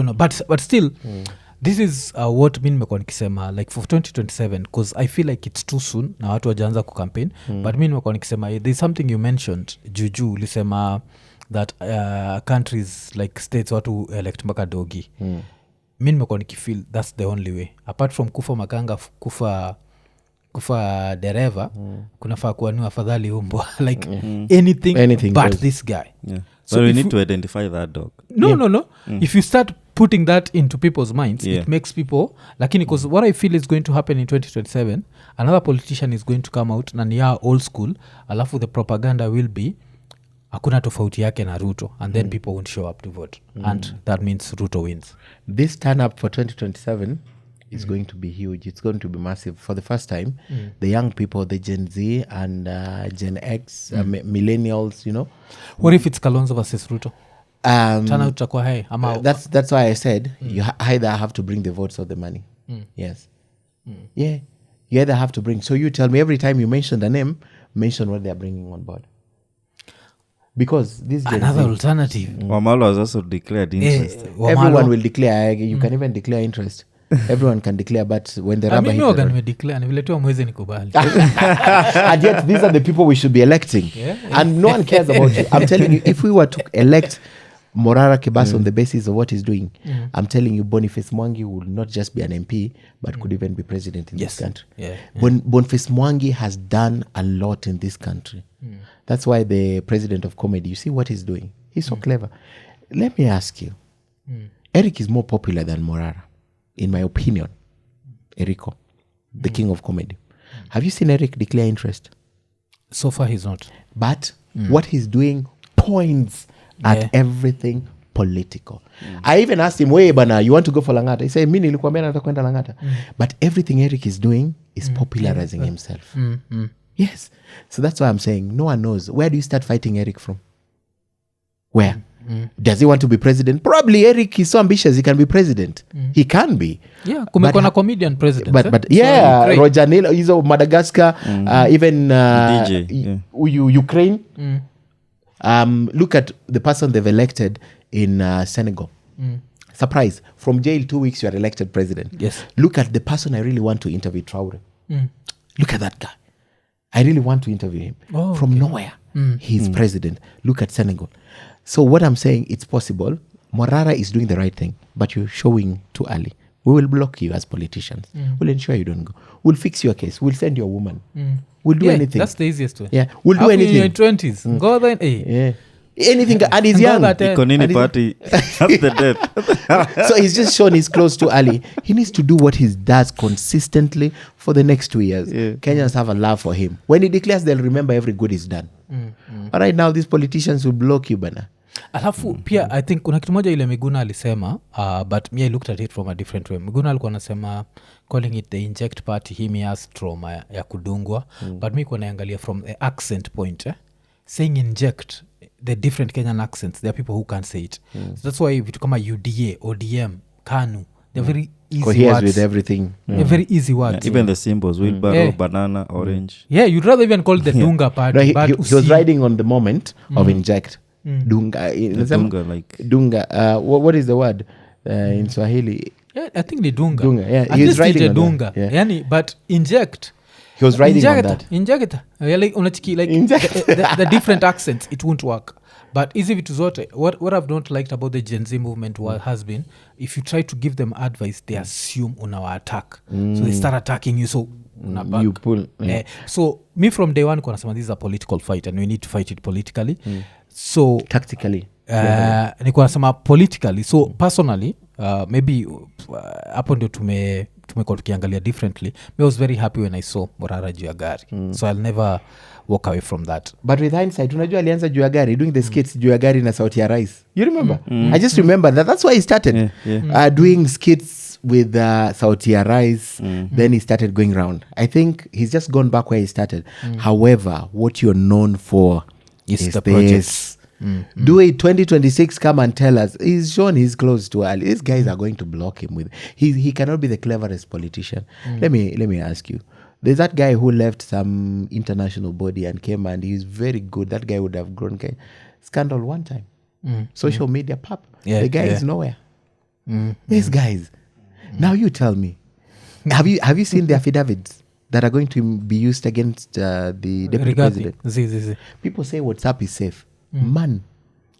No, but still this is what mi nimekuwa nikisema like for 2027 because I feel like it's too soon na watu wajaanza kucampaign but mi nimekuwa nikisema there's something you mentioned juju ulisema that countries like states watu elect mpaka dogi mi nimekuwa nikifeel that's the only way apart from kufa makanga kufa dereva kunafaa kuwa ni afadhali umbwa like anything but goes. This guy so we need to identify that dog. No. If you start putting that into people's minds, it makes people lakini because what I feel is going to happen in 2027, another politician is going to come out na ni old school, alafu the propaganda will be hakuna tofauti yake na Ruto and then people won't show up to vote and that means Ruto wins. This turn up for 2027 is going to be huge. It's going to be massive. For the first time, the young people, the Gen Z and Gen X, millennials, you know. What if it's Kalonzo versus Ruto? Turn out utakuwa high. That's why I said you either have to bring the votes or the money. Yes. Yeah. You either have to bring. So you tell me every time you mention the name, mention what they are bringing on board. Because this another alternative. Wamalo has also declared interest. Everyone will declare. You can even declare interest. Everyone can declare, but when the rubber hits the road, declare niviletewa mwezi nikubali. And yet these are the people we should be electing, and no one cares about you. I'm telling you, if we were to elect Morara Kebaso on the basis of what he's doing, I'm telling you, Boniface Mwangi will not just be an MP, but could even be president in this country. Boniface Mwangi has done a lot in this country. That's why the president of comedy, you see what he's doing. He's so clever. Let me ask you, Eric is more popular than Morara. In my opinion, Erico, the king of comedy. Have you seen Eric declare interest? So far, he's not. But what he's doing points at everything political. I even asked him, "Wey bana, you want to go for Langata?" He said, "Mimi nilikwambia nataka kwenda Langata." But everything Eric is doing is popularizing himself. Yes. So that's why I'm saying no one knows. Where do you start fighting Eric from? Where? Does he want to be president? Probably Eric is so ambitious he can be president. He can be. Yeah, kumekuwa na comedian president. But yeah, so, Roger Neal, he's of Madagascar, even DJ, Ukraine. Look at the person they've elected in Senegal. Surprise. From jail 2 weeks, you are elected president. Yes. Look at the person I really want to interview, Traore. Look at that guy. I really want to interview him. From nowhere. He's president. Look at Senegal. So what I'm saying, it's possible. Morara is doing the right thing, but you're showing too early. We will block you as politicians. We'll ensure you don't go. We'll fix your case. We'll send you a woman. We'll do anything. That's the easiest way. Yeah, we'll do anything. In your 20s, go then. Yeah. Anything, and he's young. IKONINI party after death. So he's just shown he's close too early. He needs to do what he does consistently for the next 2 years. Kenyans have a love for him. When he declares, they'll remember every good he's done. But right now, these politicians will block you, bana. Alafu pia I think kuna kitu moja ile Miguna alisema but me I looked at it from a different way. Miguna alikuwa anasema calling it the inject party he has trauma ya kudungwa but me kwa naangalia from the accent point saying inject the different Kenyan accents, there are people who can't say it. So that's why vitu kama UDA, ODM, KANU, they're very easy words with everything. They're very easy words. Even the symbols, wheelbarrow, banana, orange. Yeah, you'd rather even call the Dunga party. No, he was riding on the moment of inject. Dunga, like Dunga. What is the word in Swahili? Yeah, I think the Dunga. Dunga, yeah. At He was least riding on Dunga. that. Yeah. Yani, but inject. He was riding on that. Inject. Like unachiki like the different accents, it won't work. But easy vitu zote. What I've not liked about the Gen Z movement has been if you try to give them advice, they assume unawa attack. So they start attacking you. So you pull. Yeah. So me from day one, this is a political fight, and we need to fight it politically. So tactically. Nikuwa nasema politically. So personally, maybe hapo ndio tumekuwa tukiangalia differently. I was very happy when I saw Morara juu ya gari. So I'll never walk away from that. But with hindsight, unajua alianza juu ya gari, doing the skits juu ya gari na sauti ya rais. You remember? I just remember that. That's why he started doing skits with sauti ya rais. Then he started going round. I think he's just gone back where he started. However, what you're known for is the this. projects. Do it 2026, come and tell us. He's shown he's close to early. These guys are going to block him with. He cannot be the cleverest politician. Let me ask you. There's that guy who left some international body and came and he's very good. That guy would have grown scandal one time. Social media pop. The guy is nowhere. These guys. Now you tell me, have you seen the affidavits that are going to be used against the deputy president? People say WhatsApp is safe. Man,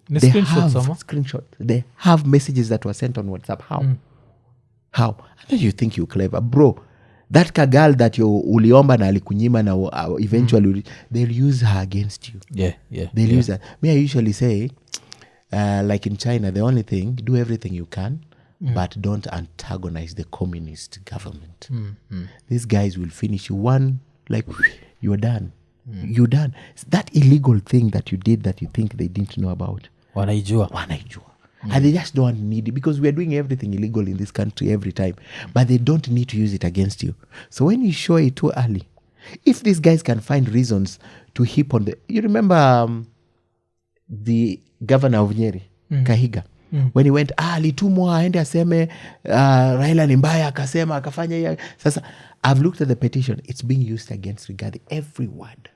Ni they screenshots have ama? screenshots. They have messages that were sent on WhatsApp. How? And then you think you're clever, bro. That girl that you uliomba na alikunyima na eventually they'll use her against you. They'll use her. Me, I usually say, like in China, the only thing, do everything you can, but don't antagonize the communist government. These guys will finish you one, like, you're done. You're done. That illegal thing that you did that you think they didn't know about. Wanaijua. And they just don't need it because we are doing everything illegal in this country every time. But they don't need to use it against you. So when you show it too early, if these guys can find reasons to heap on the... You remember the governor of Nyeri, Kahiga? When he went, alitumwa aende aseme Raila ni mbaya, akasema, akafanya hiyo. Sasa, I've looked at the petition. It's being used against regarding every word.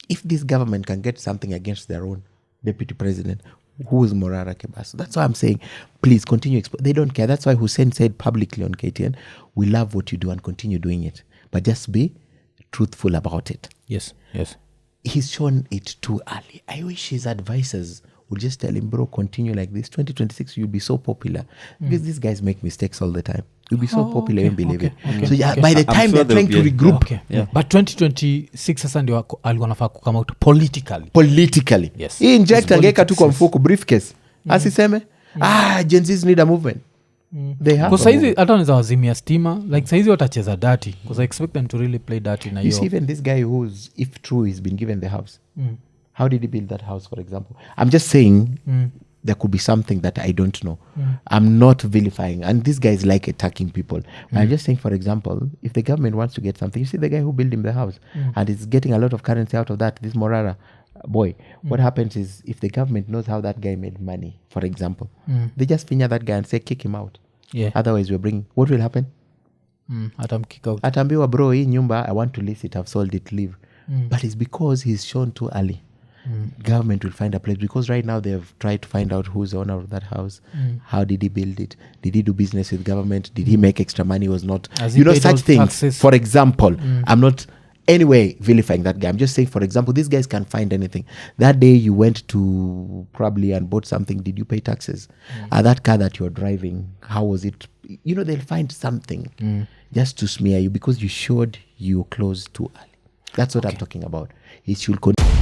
If this government can get something against their own deputy president, who is Morara Kebaso? That's why I'm saying, please continue. They don't care. That's why Hussein said publicly on KTN, we love what you do and continue doing it. But just be truthful about it. Yes. He's shown it too early. I wish his advisors would just tell him, bro, continue like this. 2026, you'll be so popular. Because these guys make mistakes all the time. You'll be so popular, you believe it. So by the time they're trying to regroup. But 2026 sasa ndio alikuwa nafaa kukama out politically. Yes. Hii inject angeka tu kwa mfuko briefcase. Asiseme, Gen Zs need a movement. They have. Kwa saizi hata wanaweza wazimia stima. Like saizi watacheza dirty. Because I expect them to really play dirty na you see even this guy who's, if true, he's been given the house. How did he build that house, for example? I'm just saying there could be something that I don't know. I'm not vilifying. And these guys like attacking people. I'm just saying, for example, if the government wants to get something, you see the guy who built him the house and is getting a lot of currency out of that, this Morara boy. What happens is if the government knows how that guy made money, for example, they just finger that guy and say, kick him out. Otherwise, we're bringing... What will happen? Kick out. Atambiwa, bro, hii nyumba, I want to lease it, I've sold it, leave. But it's because he's shown too early. Government will find a place because right now they've tried to find out who's the owner of that house. How did he build it? Did he do business with government? Did he make extra money? Was not, such things. Taxes? For example, I'm not anyway vilifying that guy. I'm just saying, for example, these guys can find anything. That day you went to probably and bought something. Did you pay taxes? That car that you're driving, how was it? They'll find something just to smear you because you showed your clothes too early. That's what I'm talking about. It should continue.